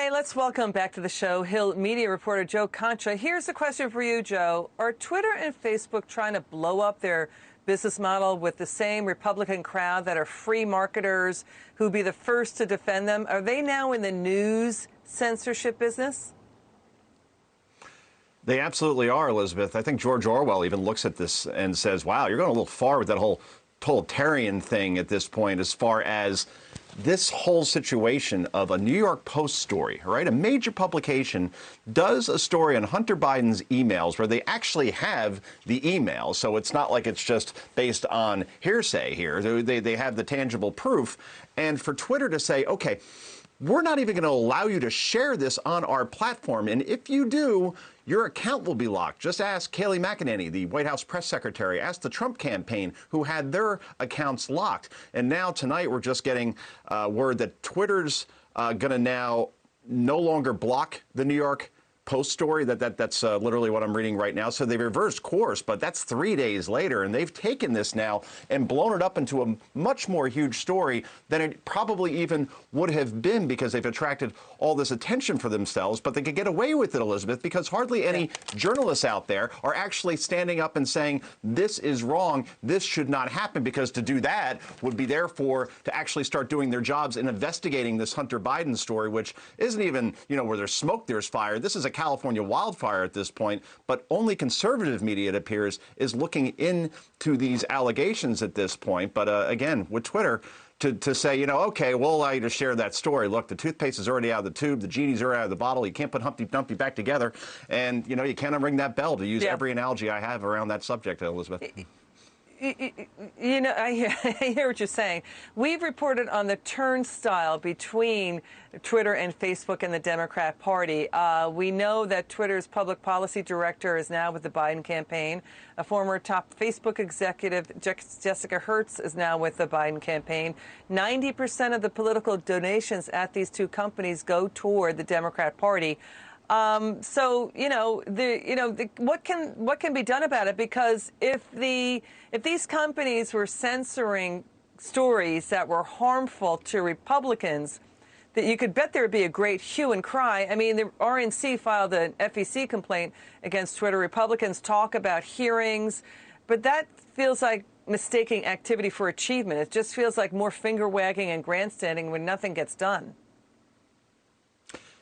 Hi, let's welcome back to the show Hill media reporter Joe Concha. Here's a question for you, Joe. Are Twitter and Facebook trying to blow up their business model with the same Republican crowd that are free marketers who'd be the first to defend them? Are they now in the news censorship business? They absolutely are, Elizabeth. I think George Orwell even looks at this and says, wow, you're going a little far with that whole totalitarian thing at this point, as far as this whole situation of a New York Post story, right? A major publication does a story on Hunter Biden's emails where they actually have the email. So it's not like it's just based on hearsay here. They have the tangible proof. And for Twitter to say, okay, we're not even going to allow you to share this on our platform. And if you do, your account will be locked. Just ask Kayleigh McEnany, the White House press secretary. Ask the Trump campaign, who had their accounts locked. And now tonight we're just getting word that Twitter's going to now no longer block the New York Post story. That's literally what I'm reading right now. So they reversed course, but that's 3 days later, and they've taken this now and blown it up into a much more huge story than it probably even would have been, because they've attracted all this attention for themselves. But they could get away with it, Elizabeth, because hardly any journalists out there are actually standing up and saying this is wrong, this should not happen, because to do that would be therefore to actually start doing their jobs in investigating this Hunter Biden story, which isn't even, where there's smoke, there's fire. This is a California wildfire at this point, but only conservative media, it appears, is looking into these allegations at this point. But again, with Twitter, to say, okay, we'll allow you to share that story. Look, the toothpaste is already out of the tube. The genie's already out of the bottle. You can't put Humpty Dumpty back together. And, you can't unring that bell, to use every analogy I have around that subject, Elizabeth. I hear what you're saying. We've reported on the turnstile between Twitter and Facebook and the Democrat Party. We know that Twitter's public policy director is now with the Biden campaign. A former top Facebook executive, Jessica Hertz, is now with the Biden campaign. 90% of the political donations at these two companies go toward the Democrat Party. So what can be done about it? Because if these companies were censoring stories that were harmful to Republicans, that you could bet there would be a great hue and cry. I mean, the RNC filed an FEC complaint against Twitter. Republicans talk about hearings, but that feels like mistaking activity for achievement. It just feels like more finger wagging and grandstanding when nothing gets done.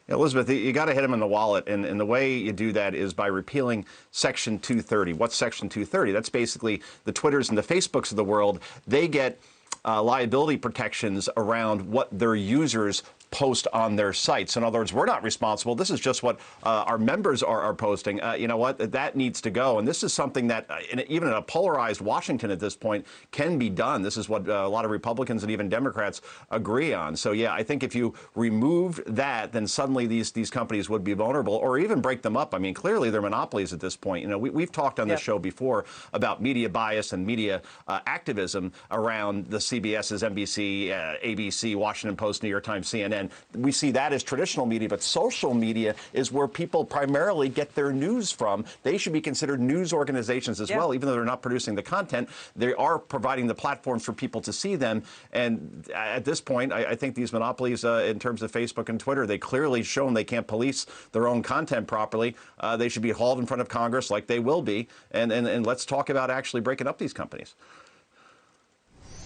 Elizabeth, you got to hit them in the wallet, and the way you do that is by repealing Section 230. What's Section 230? That's basically the Twitters and the Facebooks of the world. They get liability protections around what their users post on their sites. In other words, we're not responsible. This is just what our members are posting. You know what? That needs to go. And this is something that even in a polarized Washington at this point can be done. This is what a lot of Republicans and even Democrats agree on. So, yeah, I think if you removed that, then suddenly these companies would be vulnerable, or even break them up. I mean, clearly they're monopolies at this point. We've talked on this show before about media bias and media activism around the CBS's, NBC, ABC, Washington Post, New York Times, CNN. We see that as traditional media, but social media is where people primarily get their news from. They should be considered news organizations as well, even though they're not producing the content. They are providing the platforms for people to see them. And at this point, I think these monopolies in terms of Facebook and Twitter, they clearly shown they can't police their own content properly. They should be hauled in front of Congress like they will be. And let's talk about actually breaking up these companies.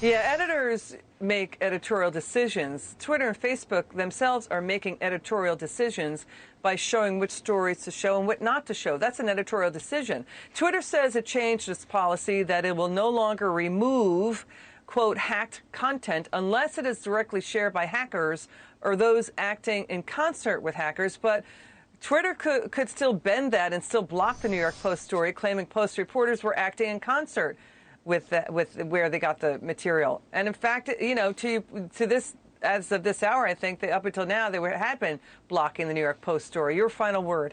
Yeah, editors make editorial decisions. Twitter and Facebook themselves are making editorial decisions by showing which stories to show and what not to show. That's an editorial decision. Twitter says it changed its policy that it will no longer remove, quote, hacked content unless it is directly shared by hackers or those acting in concert with hackers. But Twitter could still bend that and still block the New York Post story, claiming Post reporters were acting in concert with where they got the material. And in fact, to this, as of this hour, I think that up until now, had been blocking the New York Post story. Your final word.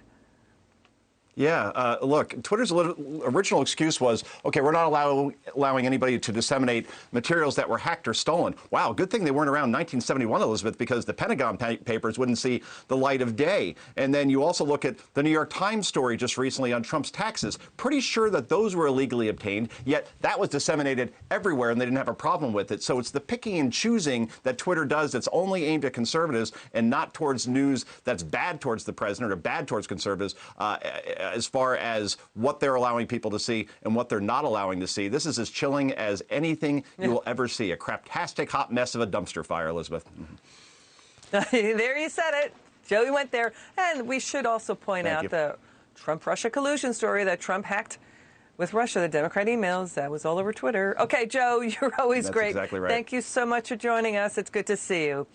Yeah, look, Twitter's original excuse was, okay, we're not allowing anybody to disseminate materials that were hacked or stolen. Wow, good thing they weren't around 1971, Elizabeth, because the Pentagon papers wouldn't see the light of day. And then you also look at the New York Times story just recently on Trump's taxes. Pretty sure that those were illegally obtained, yet that was disseminated everywhere and they didn't have a problem with it. So it's the picking and choosing that Twitter does that's only aimed at conservatives and not towards news that's bad towards the president or bad towards conservatives. As far as what they're allowing people to see and what they're not allowing to see. This is as chilling as anything you will ever see. A craptastic hot mess of a dumpster fire, Elizabeth. There you said it. Joey went there. And we should also point out the Trump-Russia collusion story that Trump hacked with Russia, the Democrat emails. That was all over Twitter. Okay, Joe, you're always great. That's exactly right. Thank you so much for joining us. It's good to see you.